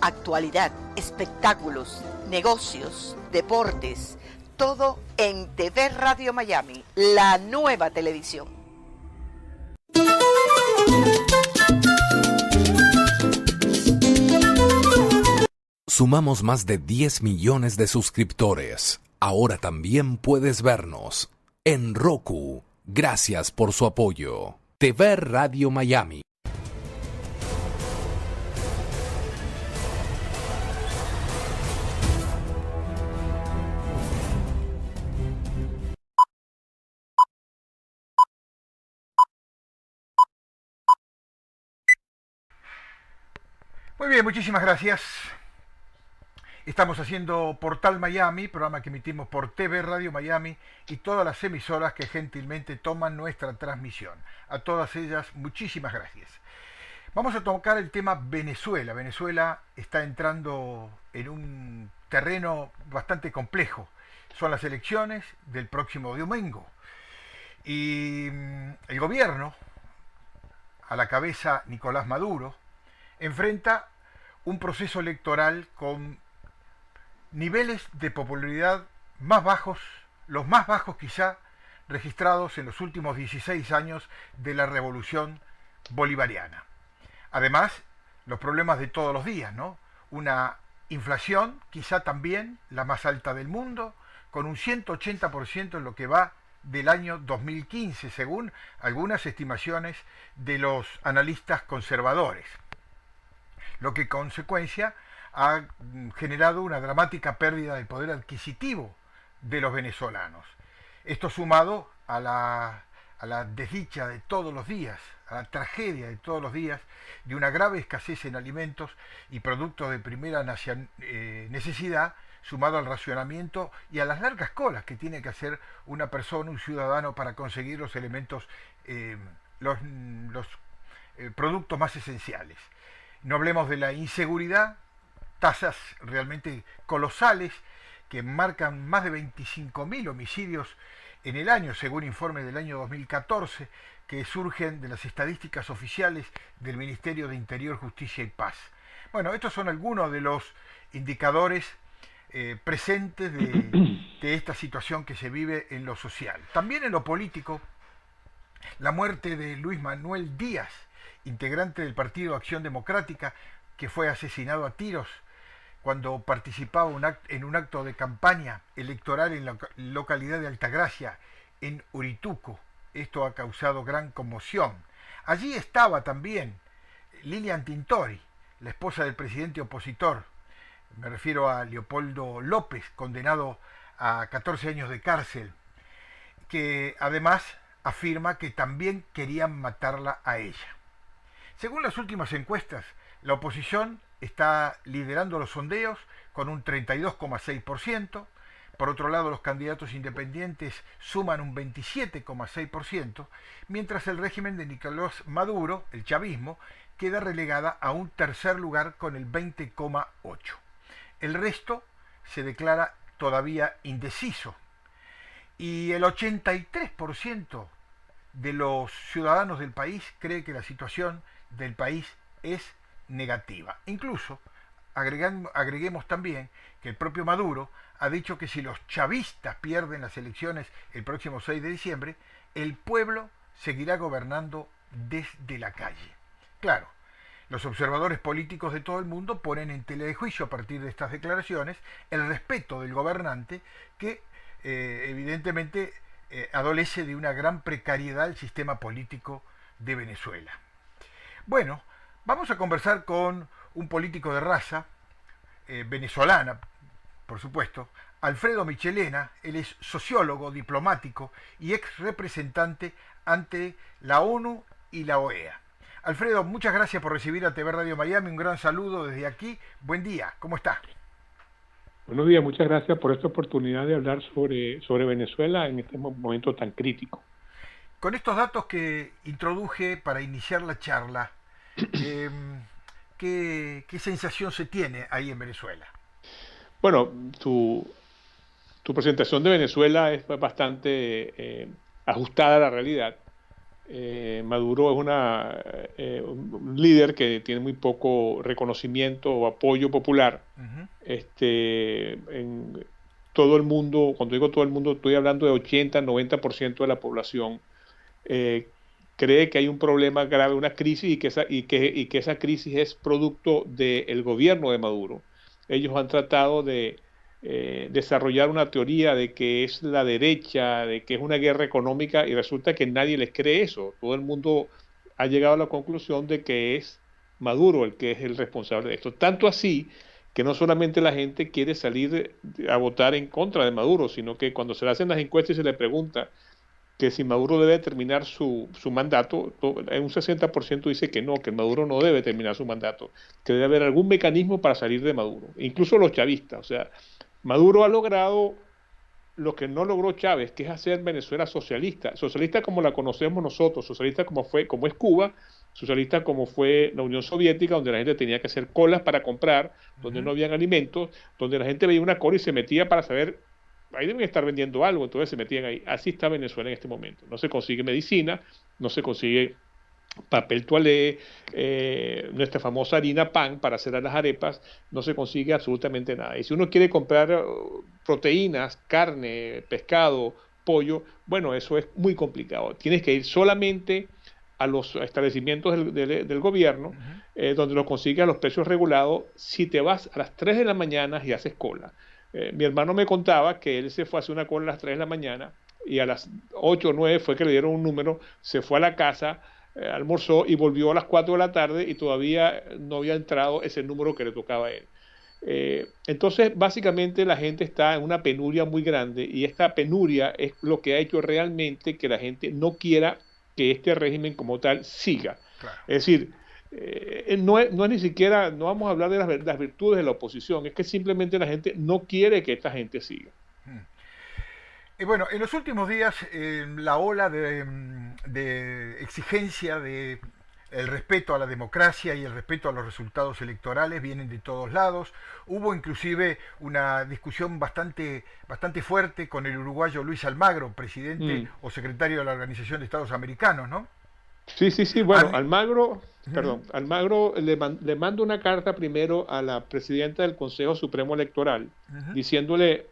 Actualidad, espectáculos, negocios, deportes, todo en TV Radio Miami, la nueva televisión. Sumamos más de 10 millones de suscriptores. Ahora también puedes vernos en Roku. Gracias por su apoyo. TV Radio Miami. Muy bien, muchísimas gracias. Estamos haciendo Portal Miami, programa que emitimos por TV Radio Miami y todas las emisoras que gentilmente toman nuestra transmisión. A todas ellas, muchísimas gracias. Vamos a tocar el tema Venezuela. Venezuela está entrando en un terreno bastante complejo. Son las elecciones del próximo domingo. Y el gobierno, a la cabeza Nicolás Maduro, enfrenta un proceso electoral con niveles de popularidad más bajos, los más bajos quizá registrados en los últimos 16 años de la revolución bolivariana. Además, los problemas de todos los días, ¿no? Una inflación quizá también la más alta del mundo, con un 180% en lo que va del año 2015, según algunas estimaciones de los analistas conservadores, lo que en consecuencia ha generado una dramática pérdida del poder adquisitivo de los venezolanos. Esto sumado a la desdicha de todos los días, a la tragedia de todos los días, de una grave escasez en alimentos y productos de primera necesidad, sumado al racionamiento y a las largas colas que tiene que hacer una persona, un ciudadano, para conseguir los elementos, los productos más esenciales. No hablemos de la inseguridad, tasas realmente colosales que marcan más de 25.000 homicidios en el año, según informe del año 2014, que surgen de las estadísticas oficiales del Ministerio de Interior, Justicia y Paz. Bueno, estos son algunos de los indicadores presentes de esta situación que se vive en lo social. También en lo político, la muerte de Luis Manuel Díaz, integrante del Partido Acción Democrática, que fue asesinado a tiros cuando participaba en un acto de campaña electoral en la localidad de Altagracia, en Urituco. Esto ha causado gran conmoción. Allí estaba también Lilian Tintori, la esposa del presidente opositor. Me refiero a Leopoldo López, condenado a 14 años de cárcel, que además afirma que también querían matarla a ella. Según las últimas encuestas, la oposición está liderando los sondeos con un 32,6%. Por otro lado, los candidatos independientes suman un 27,6%, mientras el régimen de Nicolás Maduro, el chavismo, queda relegada a un tercer lugar con el 20,8%. El resto se declara todavía indeciso. Y el 83% de los ciudadanos del país cree que la situación del país es negativa. Incluso, agreguemos también que el propio Maduro ha dicho que si los chavistas pierden las elecciones el próximo 6 de diciembre, el pueblo seguirá gobernando desde la calle. Claro, los observadores políticos de todo el mundo ponen en tela de juicio a partir de estas declaraciones el respeto del gobernante que evidentemente adolece de una gran precariedad del sistema político de Venezuela. Bueno, vamos a conversar con un político de raza venezolana, por supuesto, Alfredo Michelena. Él es sociólogo, diplomático y ex representante ante la ONU y la OEA. Alfredo, muchas gracias por recibir a TV Radio Miami. Un gran saludo desde aquí. Buen día, ¿cómo está? Buenos días, muchas gracias por esta oportunidad de hablar sobre Venezuela en este momento tan crítico. Con estos datos que introduje para iniciar la charla, ¿qué sensación se tiene ahí en Venezuela? Bueno, tu presentación de Venezuela es bastante ajustada a la realidad. Maduro es un líder que tiene muy poco reconocimiento o apoyo popular. Ujú. En todo el mundo, cuando digo todo el mundo, estoy hablando de 80-90% de la población, eh, cree que hay un problema grave, una crisis, y que esa crisis es producto del gobierno de Maduro. Ellos han tratado de desarrollar una teoría de que es la derecha, de que es una guerra económica, y resulta que nadie les cree eso. Todo el mundo ha llegado a la conclusión de que es Maduro el que es el responsable de esto. Tanto así que no solamente la gente quiere salir a votar en contra de Maduro, sino que cuando se le hacen las encuestas y se le pregunta que si Maduro debe terminar su mandato, un 60% dice que no, que Maduro no debe terminar su mandato, que debe haber algún mecanismo para salir de Maduro, incluso los chavistas. O sea, Maduro ha logrado lo que no logró Chávez, que es hacer Venezuela socialista, socialista como la conocemos nosotros, socialista como es Cuba, socialista como fue la Unión Soviética, donde la gente tenía que hacer colas para comprar, donde no habían alimentos, donde la gente veía una cola y se metía para saber, ahí deben estar vendiendo algo, entonces se metían ahí. Así está Venezuela en este momento. No se consigue medicina, no se consigue papel toalé, nuestra famosa harina pan para hacer las arepas, no se consigue absolutamente nada. Y si uno quiere comprar proteínas, carne, pescado, pollo, bueno, eso es muy complicado. Tienes que ir solamente a los establecimientos del gobierno, donde lo consigues a los precios regulados, si te vas a las 3 de la mañana y haces cola. Mi hermano me contaba que él se fue a hacer una cola a las 3 de la mañana y a las 8 o 9 fue que le dieron un número, se fue a la casa, almorzó y volvió a las 4 de la tarde y todavía no había entrado ese número que le tocaba a él. Entonces, básicamente la gente está en una penuria muy grande, y esta penuria es lo que ha hecho realmente que la gente no quiera que este régimen como tal siga. Claro. Es decir, no es ni siquiera, no vamos a hablar de las virtudes de la oposición, es que simplemente la gente no quiere que esta gente siga. Bueno, en los últimos días la ola de exigencia de el respeto a la democracia y el respeto a los resultados electorales vienen de todos lados. Hubo inclusive una discusión bastante fuerte con el uruguayo Luis Almagro, presidente o secretario de la Organización de Estados Americanos, ¿no? Sí, bueno, mí- Almagro, Ujú. Almagro le manda una carta primero a la presidenta del Consejo Supremo Electoral, Ujú. diciéndole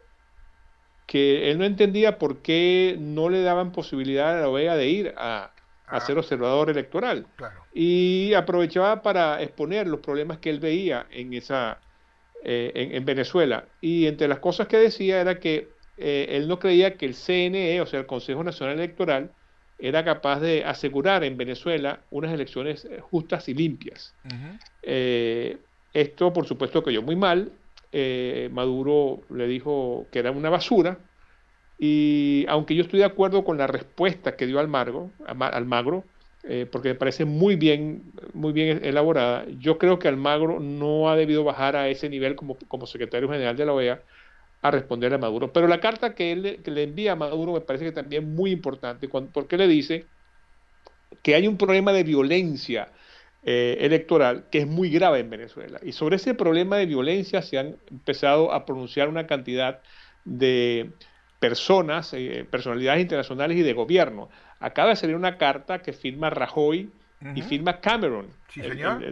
que él no entendía por qué no le daban posibilidad a la OEA de ir a Ah, ser observador electoral. claro. Y aprovechaba para exponer los problemas que él veía en Venezuela. Y entre las cosas que decía era que él no creía que el CNE, o sea, el Consejo Nacional Electoral, era capaz de asegurar en Venezuela unas elecciones justas y limpias. Ujú. Eh, Esto, por supuesto, cayó muy mal. Maduro le dijo que era una basura, y aunque yo estoy de acuerdo con la respuesta que dio Almagro, porque me parece muy bien elaborada, yo creo que Almagro no ha debido bajar a ese nivel como secretario general de la OEA a responderle a Maduro. Pero la carta que le envía a Maduro me parece que también muy importante, porque le dice que hay un problema de violencia electoral que es muy grave en Venezuela. Y sobre ese problema de violencia se han empezado a pronunciar una cantidad de personas, personalidades internacionales y de gobierno. Acaba de salir una carta que firma Rajoy y Ujú. firma Cameron, Sí, señor.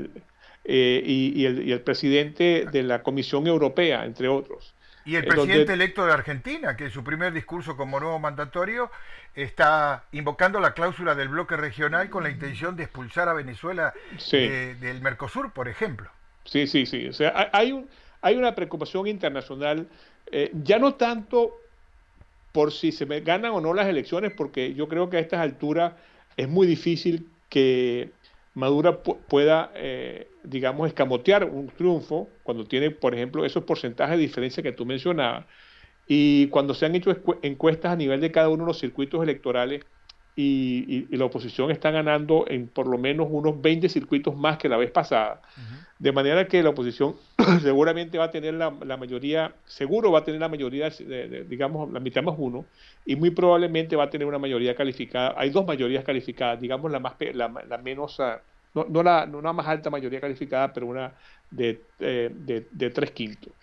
y el presidente de la Comisión Europea, entre otros. Y el presidente Donde electo de Argentina, que en su primer discurso como nuevo mandatorio está invocando la cláusula del bloque regional con la intención de expulsar a Venezuela sí, del Mercosur, por ejemplo. sí. O sea, hay una preocupación internacional, ya no tanto por si se me ganan o no las elecciones, porque yo creo que a estas alturas es muy difícil que Maduro pueda, digamos, escamotear un triunfo cuando tiene, por ejemplo, esos porcentajes de diferencia que tú mencionabas. Y cuando se han hecho encuestas a nivel de cada uno de los circuitos electorales, y la oposición está ganando en por lo menos unos 20 circuitos más que la vez pasada. Ujú. De manera que la oposición seguramente va a tener la mayoría, seguro va a tener la mayoría, digamos, la mitad más uno, y muy probablemente va a tener una mayoría calificada. Hay dos mayorías calificadas, digamos, la menos, no la más alta mayoría calificada, pero una de 3/5.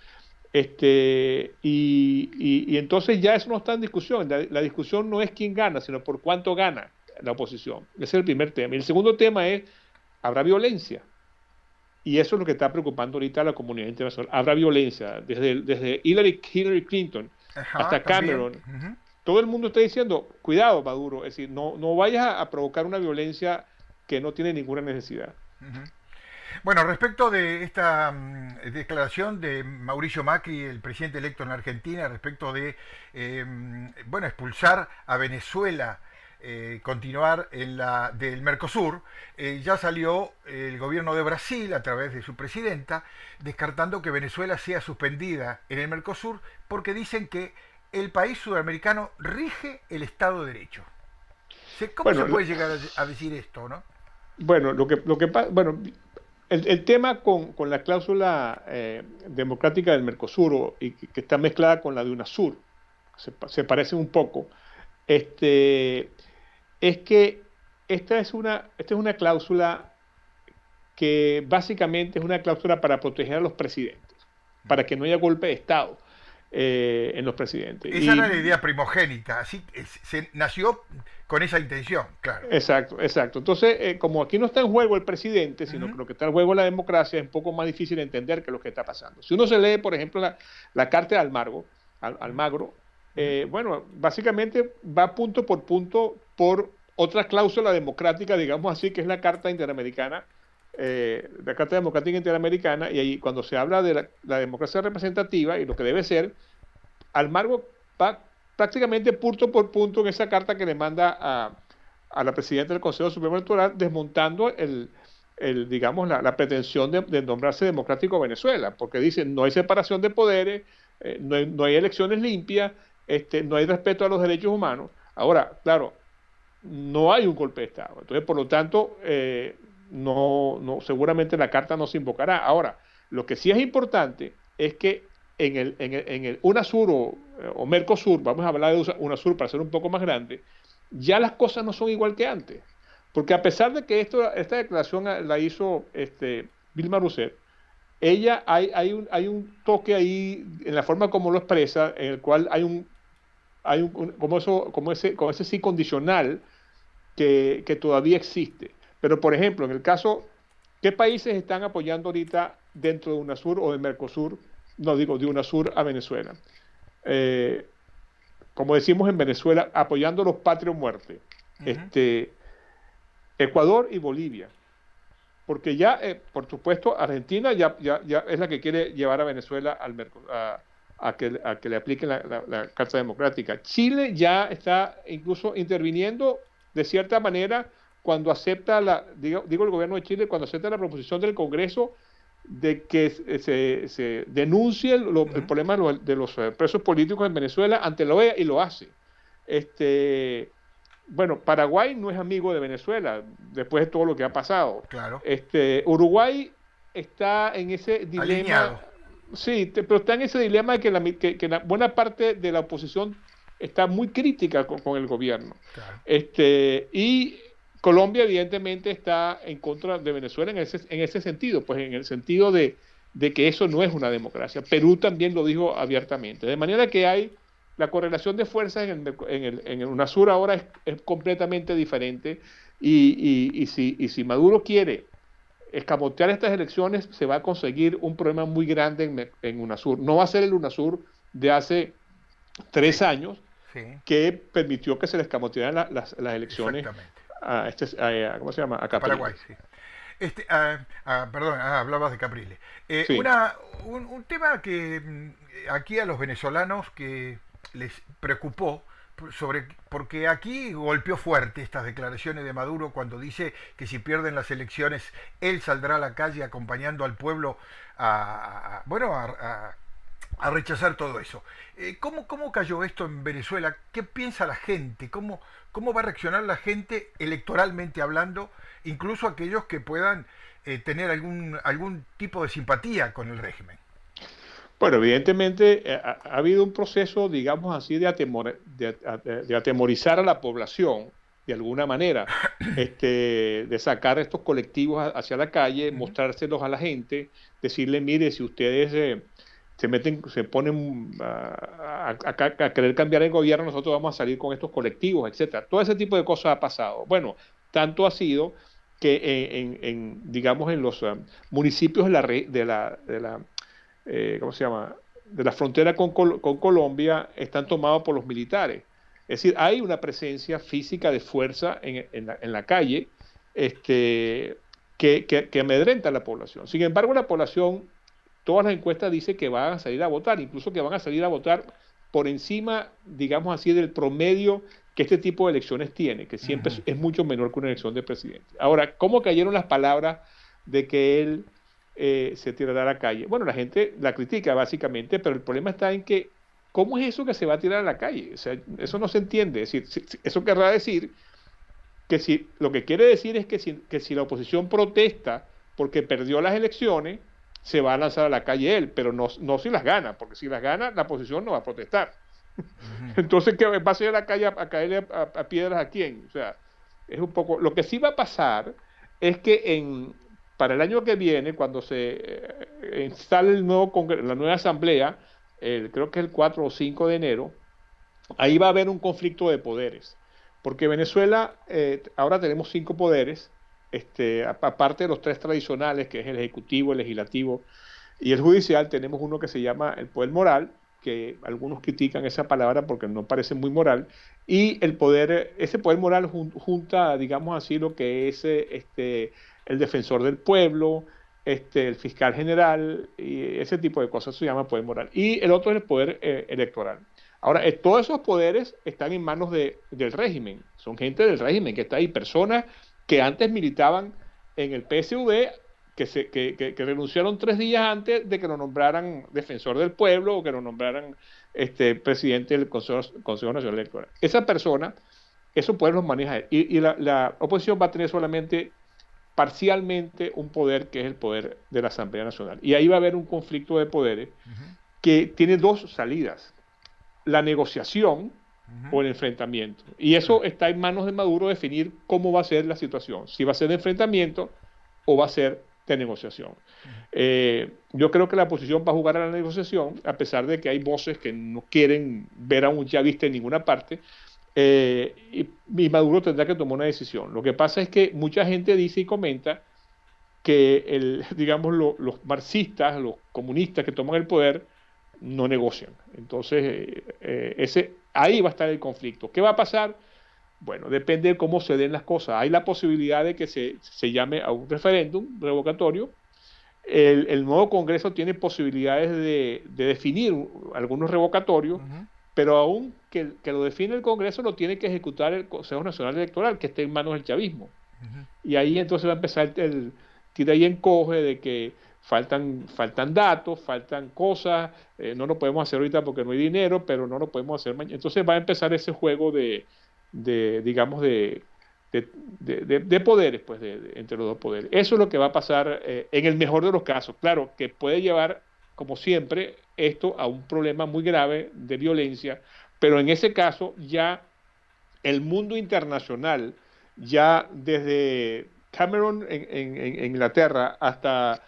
Y entonces ya eso no está en discusión. La discusión no es quién gana, sino por cuánto gana. la oposición. Ese es el primer tema. Y el segundo tema es, ¿habrá violencia? Y eso es lo que está preocupando ahorita a la comunidad internacional. Habrá violencia, desde Hillary Clinton hasta Cameron. Todo el mundo está diciendo, cuidado, Maduro, es decir, no vayas a provocar una violencia que no tiene ninguna necesidad. Bueno, respecto de esta declaración de Mauricio Macri, el presidente electo en Argentina, respecto de expulsar a Venezuela, continuar en la del Mercosur, ya salió el gobierno de Brasil a través de su presidenta descartando que Venezuela sea suspendida en el Mercosur porque dicen que el país sudamericano rige el Estado de Derecho. ¿Cómo se puede llegar a decir esto, no? Bueno, el tema con la cláusula democrática del Mercosur y que está mezclada con la de UNASUR, se parecen un poco, es que esta es una cláusula que básicamente es una cláusula para proteger a los presidentes, para que no haya golpe de Estado en los presidentes. Esa era la idea primogénita, así se nació con esa intención, claro. Exacto. Entonces, como aquí no está en juego el presidente, sino que lo que está en juego es la democracia, es un poco más difícil entender qué es lo que está pasando. Si uno se lee, por ejemplo, la carta de Almagro, básicamente va punto por otra cláusula democrática, digamos así, que es la Carta Interamericana, la Carta Democrática Interamericana, y ahí cuando se habla de la democracia representativa y lo que debe ser, Almagro va prácticamente punto por punto en esa carta que le manda a la presidenta del Consejo Supremo Electoral, desmontando la pretensión de nombrarse democrático Venezuela, porque dicen no hay separación de poderes, no hay elecciones limpias, no hay respeto a los derechos humanos. Ahora, claro, no hay un golpe de Estado, entonces por lo tanto seguramente la carta no se invocará. Ahora, lo que sí es importante es que en el UNASUR o Mercosur, vamos a hablar de UNASUR para ser un poco más grande, ya las cosas no son igual que antes, porque a pesar de que esta declaración la hizo Vilma Rousseff, ella hay un toque ahí en la forma como lo expresa, en el cual hay ese sí condicional que todavía existe. Pero, por ejemplo, en el caso, ¿qué países están apoyando ahorita dentro de UNASUR o de Mercosur? No digo de UNASUR a Venezuela. Como decimos en Venezuela, apoyando los patria o muerte. Ecuador y Bolivia. Porque ya, por supuesto, Argentina ya es la que quiere llevar a Venezuela a que le apliquen la Carta Democrática. Chile ya está incluso interviniendo de cierta manera cuando acepta digo el gobierno de Chile, cuando acepta la proposición del Congreso de que se denuncie el problema de los presos políticos en Venezuela ante la OEA, y lo hace. Paraguay no es amigo de Venezuela después de todo lo que ha pasado. Claro. Uruguay está en ese dilema. Alineado. Sí, pero está en ese dilema de que la buena parte de la oposición está muy crítica con el gobierno. Claro. Y Colombia evidentemente está en contra de Venezuela en ese sentido, pues en el sentido de que eso no es una democracia. Perú también lo dijo abiertamente. De manera que hay la correlación de fuerzas en el UNASUR ahora es completamente diferente, y si Maduro quiere escamotear estas elecciones, se va a conseguir un problema muy grande en UNASUR. No va a ser el UNASUR de hace 3 años, que permitió que se le escamotearan las elecciones ¿cómo se llama? A Capriles. Paraguay, sí. Hablabas de Capriles. Sí. Un tema que aquí a los venezolanos que les preocupó, porque aquí golpeó fuerte estas declaraciones de Maduro cuando dice que si pierden las elecciones él saldrá a la calle acompañando al pueblo a rechazar todo eso. ¿Cómo cayó esto en Venezuela? ¿Qué piensa la gente? ¿Cómo va a reaccionar la gente electoralmente hablando? Incluso aquellos que puedan tener algún tipo de simpatía con el régimen. Bueno, evidentemente ha habido un proceso, digamos así, de atemorizar a la población de alguna manera, de sacar estos colectivos hacia la calle, mostrárselos a la gente, decirle, mire, si ustedes se ponen a querer cambiar el gobierno, nosotros vamos a salir con estos colectivos, etcétera. Todo ese tipo de cosas ha pasado. Bueno, tanto ha sido que digamos, en los municipios ¿cómo se llama? De la frontera con Colombia están tomados por los militares. Es decir, hay una presencia física de fuerza en la calle que amedrenta a la población. Sin embargo, la población, todas las encuestas dicen que van a salir a votar, incluso que van a salir a votar por encima, digamos así, del promedio que este tipo de elecciones tiene, que siempre es mucho menor que una elección de presidente. Ahora, ¿cómo cayeron las palabras de que él se tirará a la calle? Bueno, la gente la critica básicamente, pero el problema está en que, ¿cómo es eso que se va a tirar a la calle? O sea, eso no se entiende. Es decir, eso querrá decir que lo que quiere decir es que si la oposición protesta porque perdió las elecciones, se va a lanzar a la calle él, pero no si las gana, porque si las gana, la oposición no va a protestar. Entonces, ¿qué va a hacer a la calle a caerle a piedras a quién? O sea, es un poco... Lo que sí va a pasar es que para el año que viene, cuando se instale el nuevo la nueva asamblea, creo que es el 4 o 5 de enero, ahí va a haber un conflicto de poderes. Porque Venezuela, ahora tenemos 5 poderes, aparte de los 3 tradicionales, que es el ejecutivo, el legislativo y el judicial, tenemos uno que se llama el poder moral, que algunos critican esa palabra porque no parece muy moral, y ese poder moral junta, digamos así, lo que es el defensor del pueblo, el fiscal general, y ese tipo de cosas se llama poder moral. Y el otro es el poder electoral. Ahora, todos esos poderes están en manos del régimen, son gente del régimen que está ahí, personas que antes militaban en el PSUV, que renunciaron 3 días antes de que lo nombraran defensor del pueblo o que lo nombraran presidente del Consejo Nacional Electoral. Esa persona, esos poderes los maneja él. Y la oposición va a tener solamente parcialmente un poder, que es el poder de la Asamblea Nacional. Y ahí va a haber un conflicto de poderes que tiene 2 salidas: la negociación o el enfrentamiento. Y eso está en manos de Maduro definir cómo va a ser la situación, si va a ser de enfrentamiento o va a ser de negociación. Yo creo que la oposición va a jugar a la negociación, a pesar de que hay voces que no quieren ver a un chavista en ninguna parte, y Maduro tendrá que tomar una decisión. Lo que pasa es que mucha gente dice y comenta que digamos, los marxistas, los comunistas que toman el poder, no negocian. Entonces, ahí va a estar el conflicto. ¿Qué va a pasar? Bueno, depende de cómo se den las cosas. Hay la posibilidad de que se llame a un referéndum revocatorio. El nuevo Congreso tiene posibilidades de definir algunos revocatorios, pero aún que lo define el Congreso, lo tiene que ejecutar el Consejo Nacional Electoral, que esté en manos del chavismo. Y ahí entonces va a empezar el tira y encoge de que faltan datos, faltan cosas, no lo podemos hacer ahorita porque no hay dinero, pero no lo podemos hacer mañana. Entonces va a empezar ese juego digamos, de poderes, pues, entre los 2 poderes. Eso es lo que va a pasar en el mejor de los casos. Claro, que puede llevar, como siempre, esto a un problema muy grave de violencia, pero en ese caso ya el mundo internacional, ya desde Cameron en Inglaterra hasta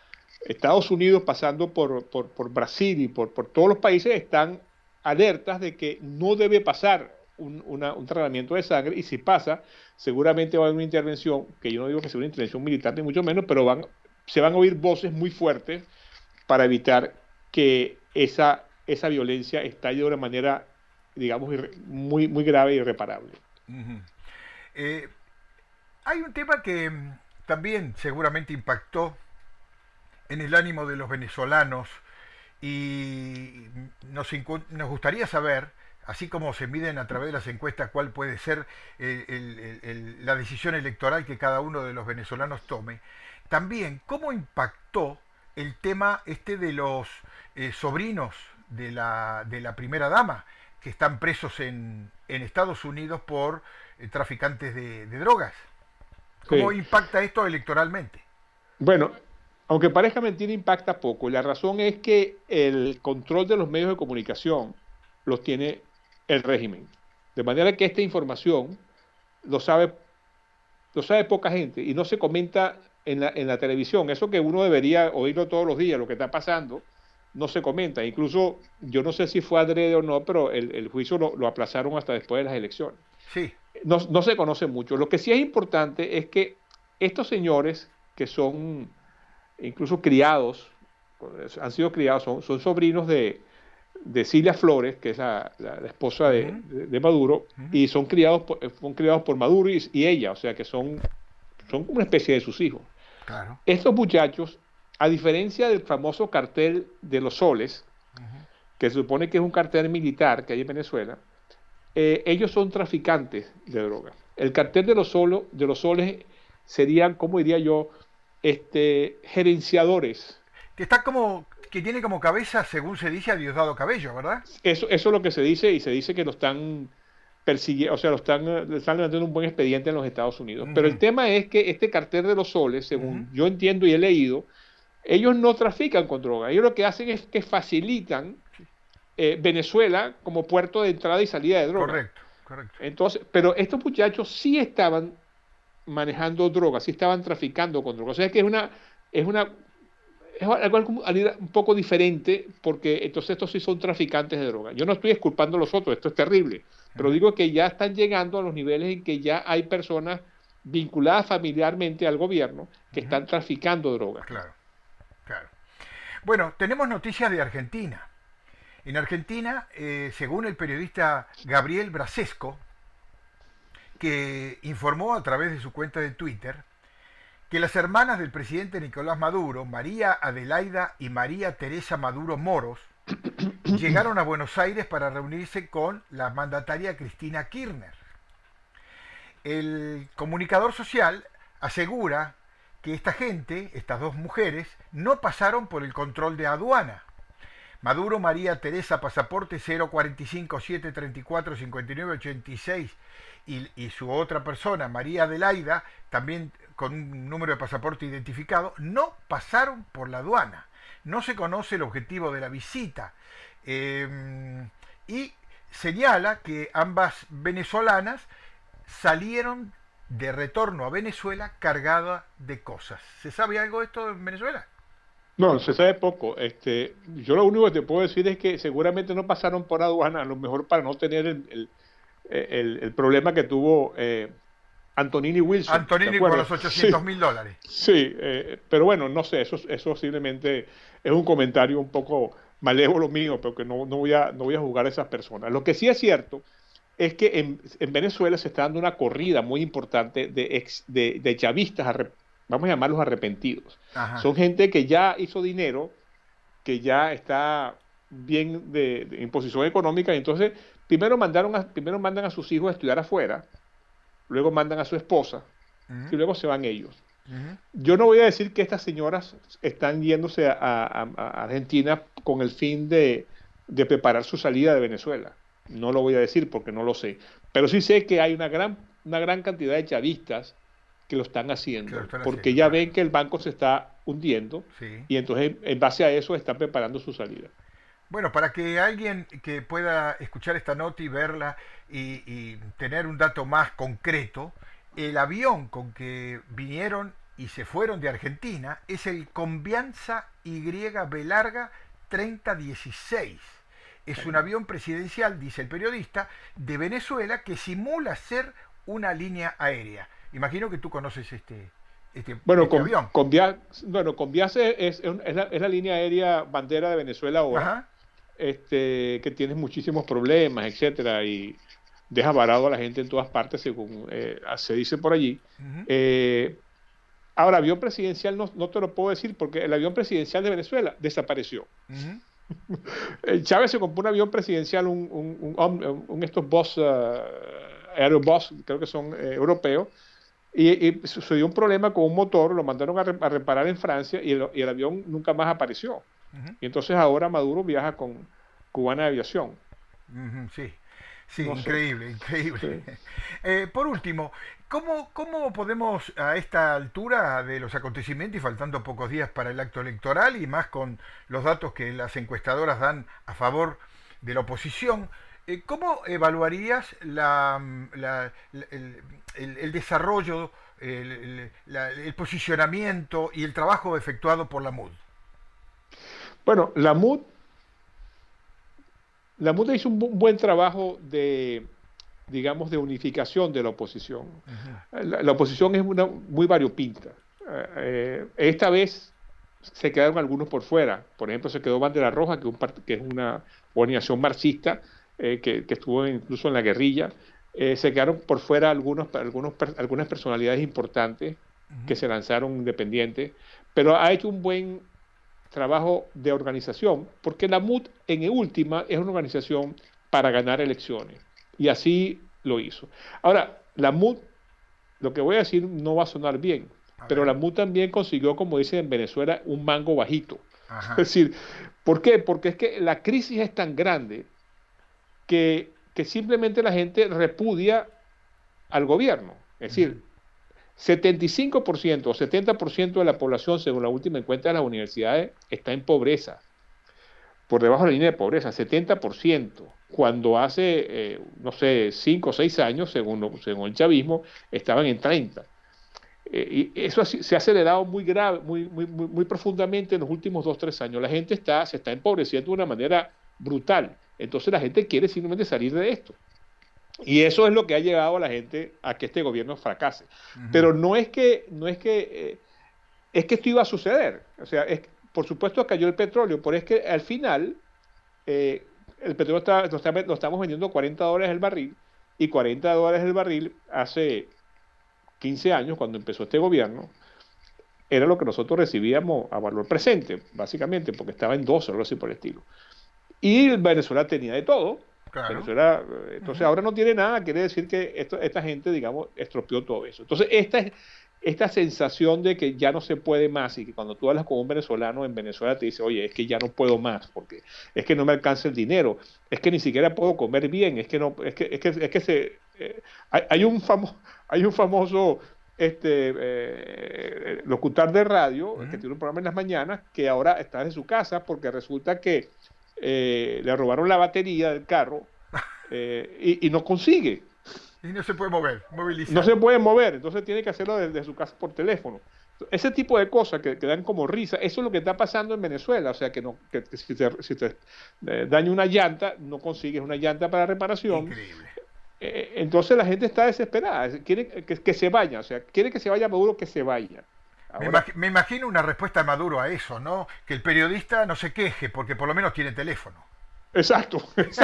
Estados Unidos, pasando por Brasil y por todos los países, están alertas de que no debe pasar un tratamiento de sangre, y si pasa, seguramente va a haber una intervención, que yo no digo que sea una intervención militar, ni mucho menos, pero se van a oír voces muy fuertes para evitar que esa violencia estalle de una manera, digamos, muy, muy grave e irreparable. Hay un tema que también seguramente impactó en el ánimo de los venezolanos, y nos gustaría saber, así como se miden a través de las encuestas, cuál puede ser la decisión electoral que cada uno de los venezolanos tome. También, ¿cómo impactó el tema de los sobrinos de la primera dama, que están presos en Estados Unidos por traficantes de drogas? ¿Cómo impacta esto electoralmente? Bueno, aunque parezca mentira, impacta poco. La razón es que el control de los medios de comunicación los tiene el régimen. De manera que esta información lo sabe poca gente y no se comenta en la televisión. Eso que uno debería oírlo todos los días, lo que está pasando, no se comenta. Incluso, yo no sé si fue adrede o no, pero el juicio lo aplazaron hasta después de las elecciones. Sí. No se conoce mucho. Lo que sí es importante es que estos señores, que son incluso criados, han sido criados, son sobrinos de Cilia Flores, que es la esposa de Maduro, y son criados por Maduro y ella, o sea que son como una especie de sus hijos. Claro. Estos muchachos, a diferencia del famoso cartel de los soles, que se supone que es un cartel militar que hay en Venezuela, ellos son traficantes de droga. El cartel de los soles serían, ¿cómo diría yo? Gerenciadores. Que tiene como cabeza, según se dice, a Diosdado Cabello, ¿verdad? Eso es lo que se dice, y se dice que lo están persiguiendo, o sea, le están levantando un buen expediente en los Estados Unidos. Pero el tema es que este cartel de los soles, según yo entiendo y he leído, ellos no trafican con droga. Ellos lo que hacen es que facilitan Venezuela como puerto de entrada y salida de droga. Correcto. Entonces, pero estos muchachos sí estaban manejando droga, sí estaban traficando con droga. O sea que es algo un poco diferente, porque entonces estos sí son traficantes de droga. Yo no estoy exculpando a los otros, esto es terrible, pero digo que ya están llegando a los niveles en que ya hay personas vinculadas familiarmente al gobierno que están traficando droga. Claro. Bueno, tenemos noticias de Argentina. En Argentina, según el periodista Gabriel Brasesco, que informó a través de su cuenta de Twitter, que las hermanas del presidente Nicolás Maduro, María Adelaida y María Teresa Maduro Moros, llegaron a Buenos Aires para reunirse con la mandataria Cristina Kirchner. El comunicador social asegura que estas dos mujeres, no pasaron por el control de aduana. Maduro María Teresa, pasaporte 045 734 59 86, y su otra persona, María Adelaida, también con un número de pasaporte identificado, no pasaron por la aduana. No se conoce el objetivo de la visita. Y señala que ambas venezolanas salieron de retorno a Venezuela cargada de cosas. ¿Se sabe algo de esto en Venezuela? No, se sabe poco. Yo lo único que te puedo decir es que seguramente no pasaron por aduana, a lo mejor para no tener el problema que tuvo Antonini Wilson. Antonini con los $800.000. Sí, pero bueno, no sé, eso posiblemente es un comentario un poco malévolo mío, pero que no voy a juzgar a esas personas. Lo que sí es cierto es que en Venezuela se está dando una corrida muy importante de chavistas, vamos a llamarlos arrepentidos. Ajá. Son gente que ya hizo dinero, que ya está bien en posición económica, y entonces primero mandan a sus hijos a estudiar afuera, luego mandan a su esposa, y luego se van ellos. Yo no voy a decir que estas señoras están yéndose a Argentina con el fin de preparar su salida de Venezuela. No lo voy a decir porque no lo sé. Pero sí sé que hay una gran cantidad de chavistas que lo están haciendo, porque ya ven que el banco se está hundiendo, y entonces en base a eso están preparando su salida. Bueno, para que alguien que pueda escuchar esta nota y verla y tener un dato más concreto, el avión con que vinieron y se fueron de Argentina es el Convianza YB larga 3016. Es un avión presidencial, dice el periodista, de Venezuela que simula ser una línea aérea. Imagino que tú conoces este avión. Conviase es la línea aérea bandera de Venezuela ahora. Ajá. Que tiene muchísimos problemas, etcétera, y deja varado a la gente en todas partes, según se dice por allí. Ahora, avión presidencial no te lo puedo decir, porque el avión presidencial de Venezuela desapareció. Chávez se compró un avión presidencial, estos Airbus, creo que son europeos, y sucedió un problema con un motor, lo mandaron a reparar en Francia, y el avión nunca más apareció. Y entonces ahora Maduro viaja con Cubana Aviación. Sí, no increíble. Sí. Por último, ¿cómo podemos a esta altura de los acontecimientos y faltando pocos días para el acto electoral y más con los datos que las encuestadoras dan a favor de la oposición, cómo evaluarías el desarrollo, el posicionamiento y el trabajo efectuado por la MUD? Bueno, la MUD hizo un buen trabajo de, digamos, de unificación de la oposición. La oposición es muy variopinta. Esta vez se quedaron algunos por fuera. Por ejemplo, se quedó Bandera Roja, que es una organización marxista que estuvo incluso en la guerrilla. Se quedaron por fuera algunas personalidades importantes que se lanzaron independientes, pero ha hecho un buen trabajo de organización, porque la MUD en última es una organización para ganar elecciones, y así lo hizo. Ahora, la MUD, lo que voy a decir no va a sonar bien, pero la MUD también consiguió, como dicen en Venezuela, un mango bajito. Ajá. Es decir, ¿por qué? Porque es que la crisis es tan grande que simplemente la gente repudia al gobierno. Es decir, 75% o 70% de la población, según la última encuesta de las universidades, está en pobreza, por debajo de la línea de pobreza, 70%, cuando hace, no sé, 5 o 6 años, según el chavismo, estaban en 30%. Y eso se ha acelerado muy grave, muy profundamente en los últimos 2 o 3 años. La gente se está empobreciendo de una manera brutal. Entonces la gente quiere simplemente salir de esto. Y eso es lo que ha llevado a la gente a que este gobierno fracase. Pero no es que esto iba a suceder. O sea, por supuesto cayó el petróleo, pero es que al final el petróleo lo estamos vendiendo $40 el barril, y $40 el barril hace 15 años, cuando empezó este gobierno, era lo que nosotros recibíamos a valor presente, básicamente, porque estaba en 12 o algo así por el estilo. Y Venezuela tenía de todo. Claro. Venezuela, entonces ahora no tiene nada, quiere decir que esta gente, digamos, estropeó todo eso. Entonces esta sensación de que ya no se puede más, y que cuando tú hablas con un venezolano en Venezuela te dice, oye, es que ya no puedo más, porque es que no me alcanza el dinero, es que ni siquiera puedo comer bien, hay un famoso locutor de radio que tiene un programa en las mañanas, que ahora está en su casa porque resulta que le robaron la batería del carro y no consigue. Y no se puede movilizar. No se puede mover, entonces tiene que hacerlo desde su casa por teléfono. Ese tipo de cosas que dan como risa, eso es lo que está pasando en Venezuela. O sea, que si te daña una llanta, no consigues una llanta para reparación. Increíble. Entonces la gente está desesperada, quiere que se vaya, o sea, quiere que se vaya Maduro, que se vaya. Ahora, me imagino una respuesta de Maduro a eso, ¿no? Que el periodista no se queje, porque por lo menos tiene teléfono. Exacto. Es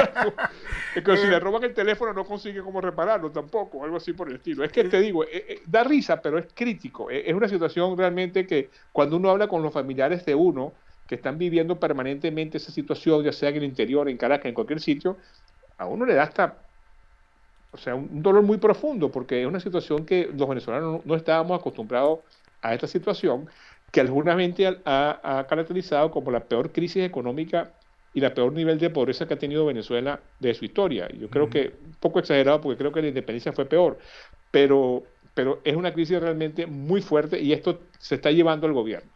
que si le roban el teléfono no consigue cómo repararlo tampoco, algo así por el estilo. Es que te digo, da risa, pero es crítico. Es una situación realmente que cuando uno habla con los familiares de uno, que están viviendo permanentemente esa situación, ya sea en el interior, en Caracas, en cualquier sitio, a uno le da hasta, o sea, un dolor muy profundo, porque es una situación que los venezolanos no estábamos acostumbrados a esta situación, que alguna gente ha caracterizado como la peor crisis económica y la peor nivel de pobreza que ha tenido Venezuela de su historia. Yo creo que, un poco exagerado, porque creo que la independencia fue peor, pero es una crisis realmente muy fuerte, y esto se está llevando al gobierno.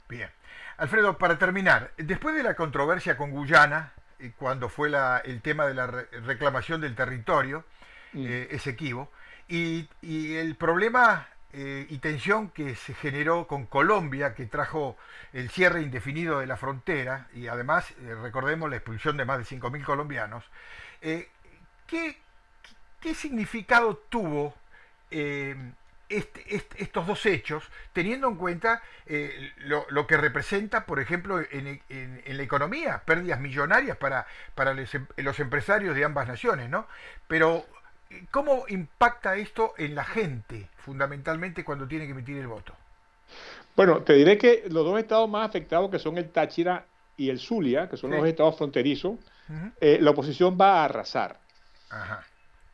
Bien. Alfredo, para terminar, después de la controversia con Guyana, cuando fue el tema de la reclamación del territorio, Esequibo, y el problema y tensión que se generó con Colombia, que trajo el cierre indefinido de la frontera, y además, recordemos, la expulsión de más de 5.000 colombianos, ¿qué significado tuvo estos dos hechos, teniendo en cuenta lo que representa, por ejemplo, en la economía, pérdidas millonarias para los empresarios de ambas naciones, ¿no? Pero ¿cómo impacta esto en la gente, fundamentalmente cuando tiene que emitir el voto? Bueno, te diré que los dos estados más afectados, que son el Táchira y el Zulia, que son los dos estados fronterizos, la oposición va a arrasar. Ajá.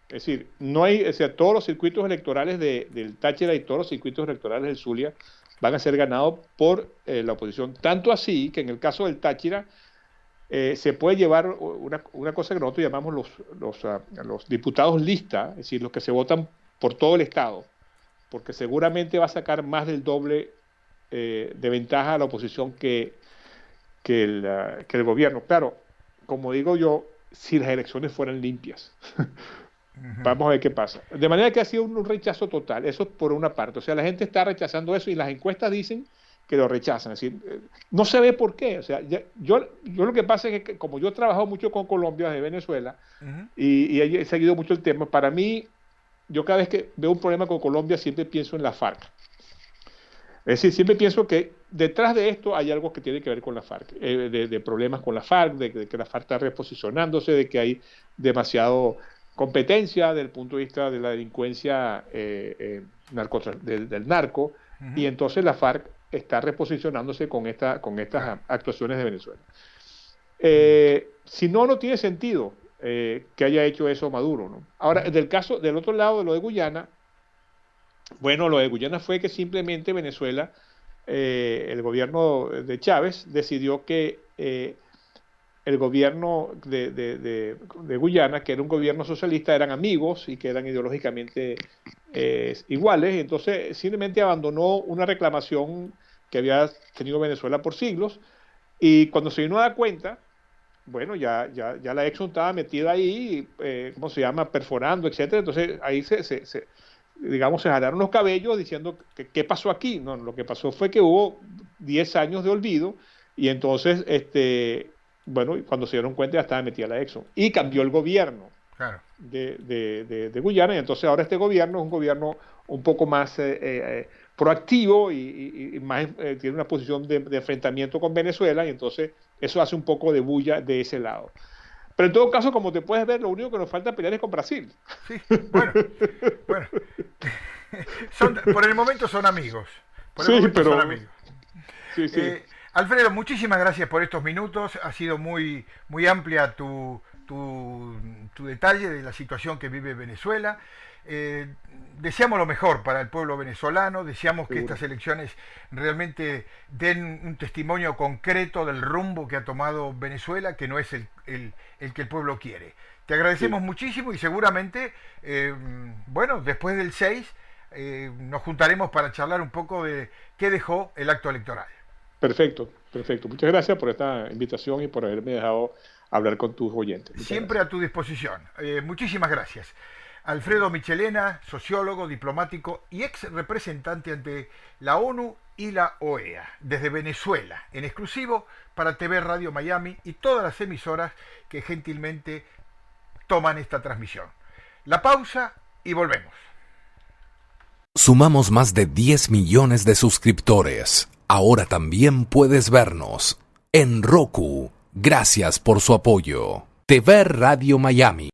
Es decir, todos los circuitos electorales del Táchira y todos los circuitos electorales del Zulia van a ser ganados por la oposición. Tanto así que en el caso del Táchira se puede llevar una cosa que nosotros llamamos los diputados lista, es decir, los que se votan por todo el estado, porque seguramente va a sacar más del doble de ventaja a la oposición que el gobierno. Claro, como digo yo, si las elecciones fueran limpias. Vamos a ver qué pasa. De manera que ha sido un rechazo total, eso por una parte. O sea, la gente está rechazando eso, y las encuestas dicen que lo rechazan. Es decir, no se ve por qué. O sea, yo lo que pasa es que como yo he trabajado mucho con Colombia desde Venezuela y he seguido mucho el tema, para mí, yo cada vez que veo un problema con Colombia siempre pienso en la FARC. Es decir, siempre pienso que detrás de esto hay algo que tiene que ver con la FARC, de problemas con la FARC, de que la FARC está reposicionándose, de que hay demasiado competencia desde el punto de vista de la delincuencia del narco, y entonces la FARC está reposicionándose con estas actuaciones de Venezuela. Si no, no tiene sentido que haya hecho eso Maduro, ¿no? Ahora, del otro lado, de lo de Guyana, bueno, lo de Guyana fue que simplemente Venezuela, el gobierno de Chávez, decidió que el gobierno de Guyana, que era un gobierno socialista, eran amigos y que eran ideológicamente iguales. Entonces simplemente abandonó una reclamación que había tenido Venezuela por siglos, y cuando se vino a dar cuenta, bueno, ya la Exxon estaba metida ahí, ¿cómo se llama?, perforando, etcétera. Entonces ahí digamos, se jalaron los cabellos diciendo que ¿qué pasó aquí? No, lo que pasó fue que hubo 10 años de olvido, y entonces bueno, cuando se dieron cuenta ya estaba metida la Exxon, y cambió el gobierno de Guyana, y entonces ahora este gobierno es un gobierno un poco más proactivo y más tiene una posición de enfrentamiento con Venezuela, y entonces eso hace un poco de bulla de ese lado. Pero en todo caso, como te puedes ver, lo único que nos falta pelear es con Brasil. Sí, bueno. Por el momento son amigos. Son amigos. Sí. Alfredo, muchísimas gracias por estos minutos. Ha sido muy, muy amplia tu detalle de la situación que vive Venezuela. Deseamos lo mejor para el pueblo venezolano, deseamos que estas elecciones realmente den un testimonio concreto del rumbo que ha tomado Venezuela, que no es el que el pueblo quiere. Te agradecemos muchísimo, y seguramente, bueno, después del 6 nos juntaremos para charlar un poco de qué dejó el acto electoral. Perfecto. Muchas gracias por esta invitación y por haberme dejado hablar con tus oyentes. Siempre a tu disposición. Muchísimas gracias. Alfredo Michelena, sociólogo, diplomático y ex representante ante la ONU y la OEA, desde Venezuela, en exclusivo para TV Radio Miami y todas las emisoras que gentilmente toman esta transmisión. La pausa y volvemos. Sumamos más de 10 millones de suscriptores. Ahora también puedes vernos en Roku. Gracias por su apoyo. TV Radio Miami.